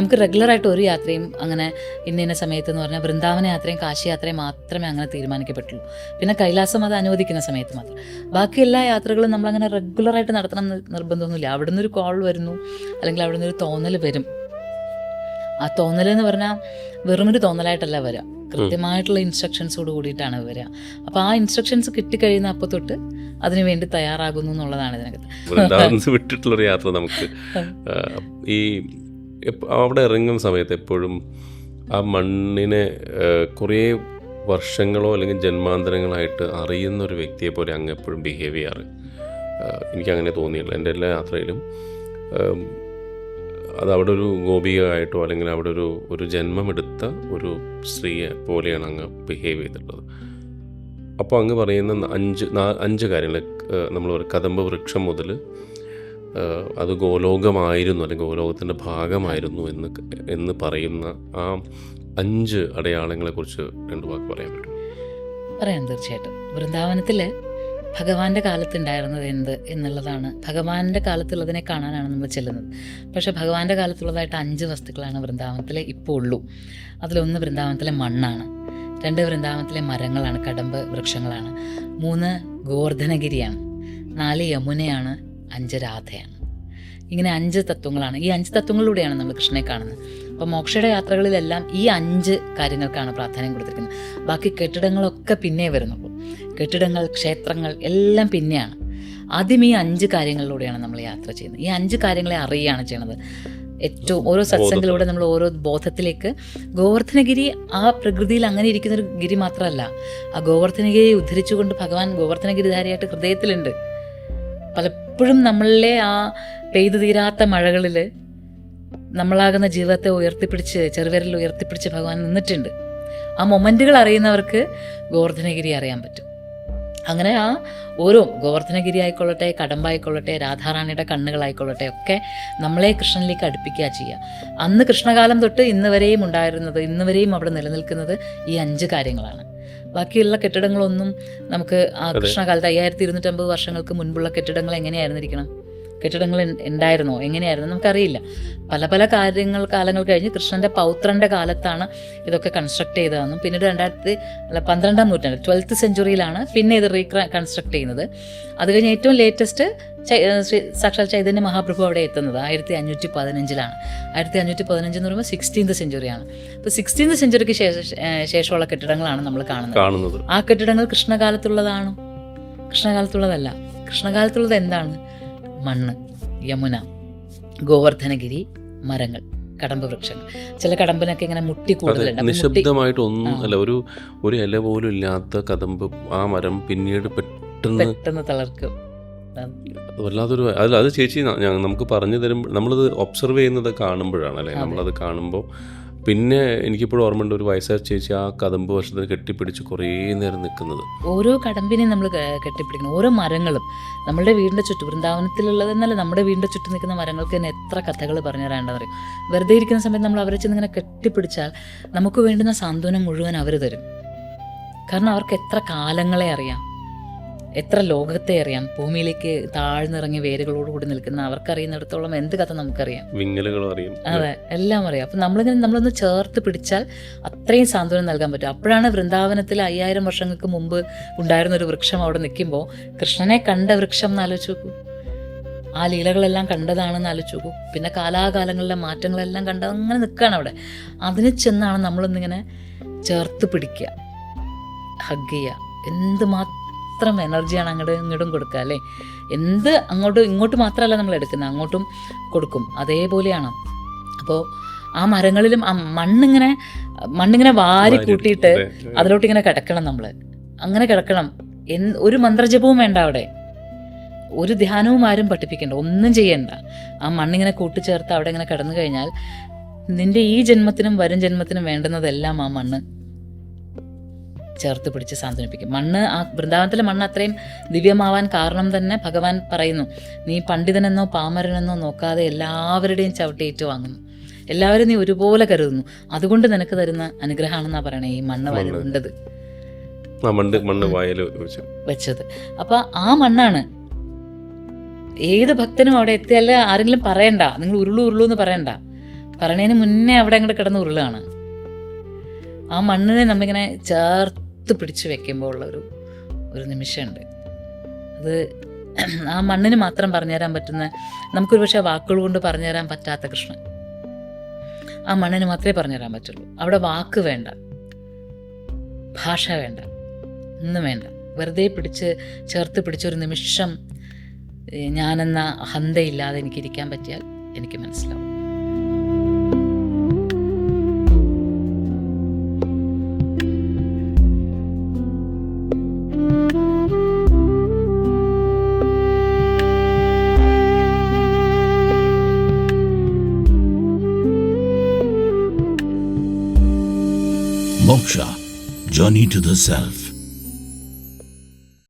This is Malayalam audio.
നമുക്ക് റെഗുലറായിട്ട് ഒരു യാത്രയും അങ്ങനെ ഇന്ന സമയത്ത് എന്ന് പറഞ്ഞാൽ വൃന്ദാവന യാത്രയും കാശി യാത്രയും മാത്രമേ അങ്ങനെ തീരുമാനിക്കപ്പെട്ടുള്ളൂ. പിന്നെ കൈലാസം അത് അനുവദിക്കുന്ന സമയത്ത് മാത്രം. ബാക്കി എല്ലാ യാത്രകളും നമ്മളങ്ങനെ റെഗുലറായിട്ട് നടത്തണം എന്ന് നിർബന്ധമൊന്നുമില്ല. അവിടെ നിന്നൊരു കോൾ വരുന്നു, അല്ലെങ്കിൽ അവിടെ നിന്നൊരു തോന്നൽ വരും. ആ തോന്നലെന്ന് പറഞ്ഞാൽ വെറുമൊരു തോന്നലായിട്ടല്ല വരിക, കൃത്യമായിട്ടുള്ള ഇൻസ്ട്രക്ഷൻസോട് കൂടിയിട്ടാണ് വരിക. അപ്പോൾ ആ ഇൻസ്ട്രക്ഷൻസ് കിട്ടിക്കഴിയുന്ന അപ്പോൾ തൊട്ട് അതിനു വേണ്ടി തയ്യാറാകുന്നു എന്നുള്ളതാണ് ഇതിനകത്ത്. വിട്ടിട്ടുള്ളൊരു യാത്ര നമുക്ക് ഈ അവിടെ ഇറങ്ങുന്ന സമയത്ത് എപ്പോഴും ആ മണ്ണിനെ കുറേ വർഷങ്ങളോ അല്ലെങ്കിൽ ജന്മാന്തരങ്ങളായിട്ട് അറിയുന്ന ഒരു വ്യക്തിയെ പോലെ അങ്ങ് എപ്പോഴും ബിഹേവ് ചെയ്യാറ് എനിക്കങ്ങനെ തോന്നിയില്ല. എൻ്റെ എല്ലാ യാത്രയിലും അത് അവിടെ ഒരു ഗോപികയായിട്ടോ അല്ലെങ്കിൽ അവിടെ ഒരു ജന്മമെടുത്ത ഒരു സ്ത്രീയെ പോലെയാണ് അങ്ങ് ബിഹേവ് ചെയ്തിട്ടുള്ളത്. അപ്പോൾ അങ്ങ് പറയുന്ന അഞ്ച് കാര്യങ്ങൾ നമ്മൾ പറയും, കദംബ വൃക്ഷം മുതൽ അത് ഗോലോകമായിരുന്നു അല്ലെങ്കിൽ ഗോലോകത്തിൻ്റെ ഭാഗമായിരുന്നു എന്ന് പറയുന്ന ആ 5 അടയാളങ്ങളെക്കുറിച്ച് 2 വാക്ക് പറയാൻ പറ്റും? പറയാം, തീർച്ചയായിട്ടും. വൃന്ദാവനത്തിൽ ഭഗവാന്റെ കാലത്തുണ്ടായിരുന്നത് എന്ത് എന്നുള്ളതാണ്. ഭഗവാന്റെ കാലത്തുള്ളതിനെ കാണാനാണ് നമ്മൾ ചെല്ലുന്നത്. പക്ഷേ ഭഗവാന്റെ കാലത്തുള്ളതായിട്ട് 5 വസ്തുക്കളാണ് വൃന്ദാവനത്തിൽ ഇപ്പോൾ ഉള്ളൂ. അതിലൊന്ന് വൃന്ദാവനത്തിലെ മണ്ണാണ്, 2 വൃന്ദാവനത്തിലെ മരങ്ങളാണ്, കടമ്പ് വൃക്ഷങ്ങളാണ്, 3 ഗോവർദ്ധനഗിരിയാണ്, 4 യമുനയാണ്, 5 രാധയാണ്. ഇങ്ങനെ 5 തത്വങ്ങളാണ്. ഈ 5 തത്വങ്ങളിലൂടെയാണ് നമ്മൾ കൃഷ്ണനെ കാണുന്നത്. അപ്പോൾ മോക്ഷയുടെ യാത്രകളിലെല്ലാം ഈ 5 കാര്യങ്ങൾക്കാണ് പ്രാധാന്യം കൊടുത്തിരിക്കുന്നത്. ബാക്കി കെട്ടിടങ്ങളൊക്കെ പിന്നെ വരുന്നുള്ളൂ. കെട്ടിടങ്ങൾ, ക്ഷേത്രങ്ങൾ എല്ലാം പിന്നെയാണ്. ആദ്യം ഈ 5 കാര്യങ്ങളിലൂടെയാണ് നമ്മൾ യാത്ര ചെയ്യുന്നത്. ഈ 5 കാര്യങ്ങളെ അറിയുകയാണ് ചെയ്യുന്നത്. ഏറ്റവും ഓരോ സത്സംഗത്തിലൂടെ നമ്മൾ ഓരോ ബോധത്തിലേക്ക്. ഗോവർദ്ധനഗിരി ആ പ്രകൃതിയിൽ അങ്ങനെ ഇരിക്കുന്നൊരു ഗിരി മാത്രമല്ല, ആ ഗോവർദ്ധനഗിരി ഉദ്ധരിച്ചുകൊണ്ട് ഭഗവാൻ ഗോവർദ്ധനഗിരിധാരിയായിട്ട് ഹൃദയത്തിലുണ്ട്. പലപ്പോഴും നമ്മളിലെ ആ പെയ്തു തീരാത്ത മഴകളിൽ നമ്മളാകുന്ന ജീവിതത്തെ ഉയർത്തിപ്പിടിച്ച്, ചെറുവിരൽ ഉയർത്തിപ്പിടിച്ച് ഭഗവാൻ നിന്നിട്ടുണ്ട്. ആ മൊമെൻറ്റുകൾ അറിയുന്നവർക്ക് ഗോവർദ്ധനഗിരി അറിയാൻ പറ്റും. അങ്ങനെ ആ ഓരോ ഗോവർദ്ധനഗിരി ആയിക്കൊള്ളട്ടെ, കടമ്പായിക്കൊള്ളട്ടെ, രാധാറാണിയുടെ കണ്ണുകളായിക്കൊള്ളട്ടെ, ഒക്കെ നമ്മളെ കൃഷ്ണനിലേക്ക് അടുപ്പിക്കുക ചെയ്യുക. അന്ന് കൃഷ്ണകാലം തൊട്ട് ഇന്ന് വരെയും ഉണ്ടായിരുന്നത്, ഇന്ന് വരെയും അവിടെ നിലനിൽക്കുന്നത് ഈ 5 കാര്യങ്ങളാണ്. ബാക്കിയുള്ള കെട്ടിടങ്ങളൊന്നും നമുക്ക് ആ കൃഷ്ണകാലത്ത് 5250 വർഷങ്ങൾക്ക് മുൻപുള്ള കെട്ടിടങ്ങൾ എങ്ങനെയായിരുന്നിരിക്കണം? കെട്ടിടങ്ങൾ ഉണ്ടായിരുന്നോ, എങ്ങനെയായിരുന്നു നമുക്കറിയില്ല. പല കാലങ്ങൾ കഴിഞ്ഞ് കൃഷ്ണൻ്റെ പൗത്രൻ്റെ കാലത്താണ് ഇതൊക്കെ കൺസ്ട്രക്ട് ചെയ്തതെന്നും പിന്നീട് 12ാം നൂറ്റാണ്ട് 12th സെഞ്ച്വറിയിലാണ് പിന്നെ ഇത് കൺസ്ട്രക്ട് ചെയ്യുന്നത്. അത് കഴിഞ്ഞ് ഏറ്റവും ലേറ്റസ്റ്റ് സാക്ഷാൽ ചൈതന്യ മഹാപ്രഭു അവിടെ എത്തുന്നത് 1515 1515 എന്ന് പറയുമ്പോൾ 16th സെഞ്ച്വറിയാണ്. അപ്പോൾ 16th സെഞ്ച്വറിക്ക് ശേഷമുള്ള കെട്ടിടങ്ങളാണ് നമ്മൾ കാണുന്നത്. ആ കെട്ടിടങ്ങൾ കൃഷ്ണകാലത്തുള്ളതാണോ? കൃഷ്ണകാലത്തുള്ളതല്ല. കൃഷ്ണകാലത്തുള്ളത് എന്താണ്? മണ്ണ്, യമുന, ഗോവർദ്ധനഗിരി, മരങ്ങൾ, കടമ്പ് വൃക്ഷങ്ങൾ. ചില കടമ്പിനൊക്കെ ഇങ്ങനെ മുട്ടി കൂടുതലുണ്ട്. നിശബ്ദമായിട്ടൊന്നും അല്ല, ഒരു ഇല പോലും ഇല്ലാത്ത കദംബ്, ആ മരം പിന്നീട് പെട്ടെന്ന് തളർക്കും. വല്ലാതൊരു അത് ചേച്ചി നമുക്ക് പറഞ്ഞു തരുമ്പോൾ നമ്മളത് ഒബ്സർവ് ചെയ്യുന്നത് കാണുമ്പോഴാണ് അല്ലേ, നമ്മളത് കാണുമ്പോൾ. പിന്നെ എനിക്കിപ്പോഴും ഓർമ്മയുണ്ട്, ഒരു വയസ്സായ ചേച്ചി ആ കദംബ് വർഷത്തിന് കെട്ടിപ്പിടിച്ച് കുറേ നേരം നിൽക്കുന്നത്. ഓരോ കടമ്പിനെയും നമ്മൾ കെട്ടിപ്പിടിക്കണം. ഓരോ മരങ്ങളും നമ്മുടെ വീടിൻ്റെ ചുറ്റും, വൃന്ദാവനത്തിലുള്ളതെന്നല്ല, നമ്മുടെ വീടിൻ്റെ ചുറ്റും നിൽക്കുന്ന മരങ്ങൾക്ക് തന്നെ എത്ര കഥകൾ പറഞ്ഞു തരാണ്ടെന്ന് പറയും. വെറുതെ ഇരിക്കുന്ന സമയത്ത് നമ്മൾ അവരെ ചെന്ന് ഇങ്ങനെ കെട്ടിപ്പിടിച്ചാൽ നമുക്ക് വേണ്ടുന്ന സാന്ത്വനം മുഴുവൻ അവർ തരും. കാരണം അവർക്ക് എത്ര കാലങ്ങളെ അറിയാം, എത്ര ലോകത്തെ അറിയാം. ഭൂമിയിലേക്ക് താഴ്ന്നിറങ്ങി വേരുകളോടുകൂടി നിൽക്കുന്ന അവർക്കറിയുന്നിടത്തോളം എന്ത് കഥ നമുക്കറിയാം, വിങ്ങലുകളും അറിയാം. അതെ, എല്ലാം അറിയാം. അപ്പം നമ്മളൊന്ന് ചേർത്ത് പിടിച്ചാൽ അത്രയും സാന്ത്വനം നൽകാൻ പറ്റും. അപ്പോഴാണ് വൃന്ദാവനത്തിൽ 5000 വർഷങ്ങൾക്ക് മുമ്പ് ഉണ്ടായിരുന്ന ഒരു വൃക്ഷം അവിടെ നിൽക്കുമ്പോൾ കൃഷ്ണനെ കണ്ട വൃക്ഷം എന്ന് ആലോചിച്ച് നോക്കൂ. ആ ലീലകളെല്ലാം കണ്ടതാണെന്ന് ആലോചിച്ച് നോക്കൂ. പിന്നെ കാലാകാലങ്ങളിലെ മാറ്റങ്ങളെല്ലാം കണ്ടത് അങ്ങനെ നിൽക്കുകയാണ് അവിടെ. അതിന് ചെന്നാണ് നമ്മളൊന്നിങ്ങനെ ചേർത്ത് പിടിക്കുക, ഹഗ് ചെയ്യുക. എന്തുമാത്രം എനർജിയാണ് ഇങ്ങോട്ടും കൊടുക്കുക അല്ലേ. എന്ത് ഇങ്ങോട്ട് മാത്രമല്ല നമ്മൾ എടുക്കുന്നത്, അങ്ങോട്ടും കൊടുക്കും. അതേപോലെയാണ്. അപ്പോൾ ആ മരങ്ങളിലും ആ മണ്ണിങ്ങനെ വാരി കൂട്ടിയിട്ട് അതിലോട്ടിങ്ങനെ കിടക്കണം. നമ്മൾ അങ്ങനെ കിടക്കണം. ഒരു മന്ത്രജപവും വേണ്ട അവിടെ, ഒരു ധ്യാനവും ആരും പഠിപ്പിക്കണ്ട, ഒന്നും ചെയ്യണ്ട. ആ മണ്ണിങ്ങനെ കൂട്ടിച്ചേർത്ത് അവിടെ ഇങ്ങനെ കിടന്നു കഴിഞ്ഞാൽ നിന്റെ ഈ ജന്മത്തിനും വരും ജന്മത്തിനും വേണ്ടുന്നതെല്ലാം ആ മണ്ണ് ചേർത്ത് പിടിച്ച് സാന്ത്വനിപ്പിക്കും. മണ്ണ്, ആ വൃന്ദാവനത്തിലെ മണ്ണ് അത്രയും ദിവ്യമാവാൻ കാരണം തന്നെ ഭഗവാൻ പറയുന്നു, നീ പണ്ഡിതനെന്നോ പാമരനെന്നോ നോക്കാതെ എല്ലാവരുടെയും ചവിട്ടേറ്റ് വാങ്ങുന്നു, എല്ലാവരും നീ ഒരുപോലെ കരുതുന്നു, അതുകൊണ്ട് നിനക്ക് തരുന്ന അനുഗ്രഹമാണെന്നാ പറയണേ ഈ മണ്ണ് വരണ്ടത് വെച്ചത്. അപ്പൊ ആ മണ്ണാണ്. ഏത് ഭക്തനും അവിടെ എത്തിയല്ല ആരെങ്കിലും പറയണ്ട, നിങ്ങൾ ഉരുളു എന്ന് പറയണ്ട. പറയണതിന് മുന്നേ അവിടെ അങ്ങോട്ട് കിടന്ന് ഉരുളാണ്. ആ മണ്ണിനെ നമ്മളിങ്ങനെ ചേർത്ത് പിടിച്ച് വെക്കുമ്പോൾ ഉള്ളൊരു നിമിഷമുണ്ട്. അത് ആ മണ്ണിന് മാത്രം പറഞ്ഞുതരാൻ പറ്റുന്ന, നമുക്കൊരു പക്ഷേ വാക്കുകൾ കൊണ്ട് പറഞ്ഞുതരാൻ പറ്റാത്ത കൃഷ്ണൻ ആ മണ്ണിന് മാത്രമേ പറഞ്ഞുതരാൻ പറ്റുള്ളൂ. അവിടെ വാക്ക് വേണ്ട, ഭാഷ വേണ്ട, ഒന്നും വേണ്ട. വെറുതെ ചേർത്ത് പിടിച്ചൊരു നിമിഷം ഞാനെന്ന അഹന്തയില്ലാതെ എനിക്കിരിക്കാൻ പറ്റിയാൽ എനിക്ക് മനസ്സിലാവും. Moksha, Journey to the Self.